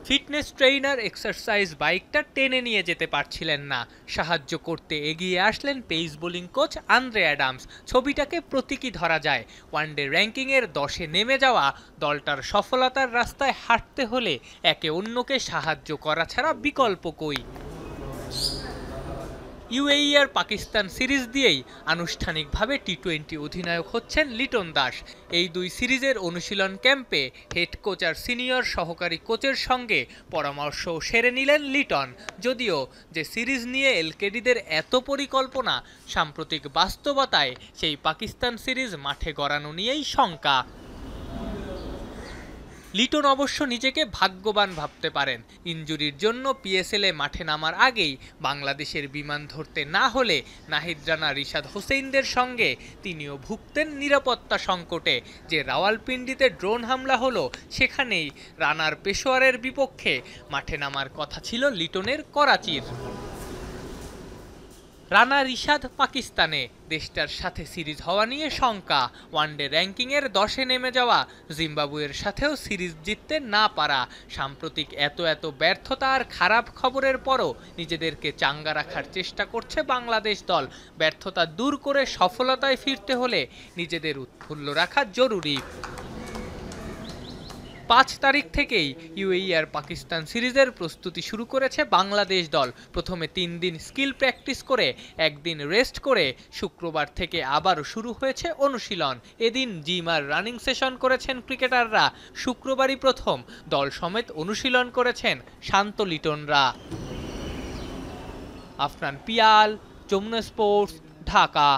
Fitness trainer exercise বাইকটা টেনে নিয়ে যেতে পারছিলেন না। সাহায্য করতে এগিয়ে আসলেন pace bowling coach Andre Adams. ছবিটাকে প্রতীকী ধরা যায়। ওয়ানডে র্যাঙ্কিংয়ের 10-এ নেমে যাওয়া দলটার সফলতার রাস্তায় হাঁটতে হলে একে অন্যকে সাহায্য করা ছাড়া বিকল্প কই। ইউএই আর পাকিস্তান সিরিজ দিয়েই আনুষ্ঠানিকভাবে টি-20 অধিনায়ক হচ্ছেন লিটন দাস। এই দুই সিরিজের অনুশীলন ক্যাম্পে হেড কোচ আর সিনিয়র সহকারী কোচের সঙ্গে পরামর্শ সেরে নিলেন লিটন। যদিও যে সিরিজ নিয়ে এলকেডিদের এত পরিকল্পনা, সাম্প্রতিক বাস্তবতায় সেই পাকিস্তান সিরিজ মাঠে গড়ানো নিয়েই শঙ্কা। লিটন অবশ্য নিজেকে ভাগ্যবান ভাবতে পারেন। ইনজুরির জন্য পিএসএলে মাঠে নামার আগেই বাংলাদেশের বিমান ধরতে না হলে নাহিদ রানা, রিশাদ হোসেইনদের সঙ্গে তিনিও ভুগতেন নিরাপত্তা সংকটে। যে রাওয়ালপিন্ডিতে ড্রোন হামলা হলো, সেখানেই রানার পেশোয়ারের বিপক্ষে মাঠে নামার কথা ছিল লিটনের করাচির। রানা, রিশাদ পাকিস্তানে, দেশটার সাথে সিরিজ হওয়া নিয়ে শঙ্কা। ওয়ানডে র্যাঙ্কিংয়ের 10-এ নেমে যাওয়া জিম্বাবুয়ের সাথেও সিরিজ জিততে না পারা, সাম্প্রতিক এত ব্যর্থতা আর খারাপ খবরের পরও নিজেদেরকে চাঙ্গা রাখার চেষ্টা করছে বাংলাদেশ দল। ব্যর্থতা দূর করে সফলতায় ফিরতে হলে নিজেদের উৎফুল্ল রাখা জরুরি। 5 তারিখ থেকেই ইউএই আর পাকিস্তান সিরিজের প্রস্তুতি শুরু করেছে বাংলাদেশ দল। প্রথমে 3 দিন স্কিল প্র্যাকটিস করে একদিন রেস্ট করে শুক্রবার থেকে আবারও শুরু হয়েছে অনুশীলন। এদিন জিম আর রানিং সেশন করেছেন ক্রিকেটাররা। শুক্রবারই প্রথম দল সমেত অনুশীলন করেছেন শান্ত লিটনরা। আফনান পিয়াল, যমুনা স্পোর্টস, ঢাকা।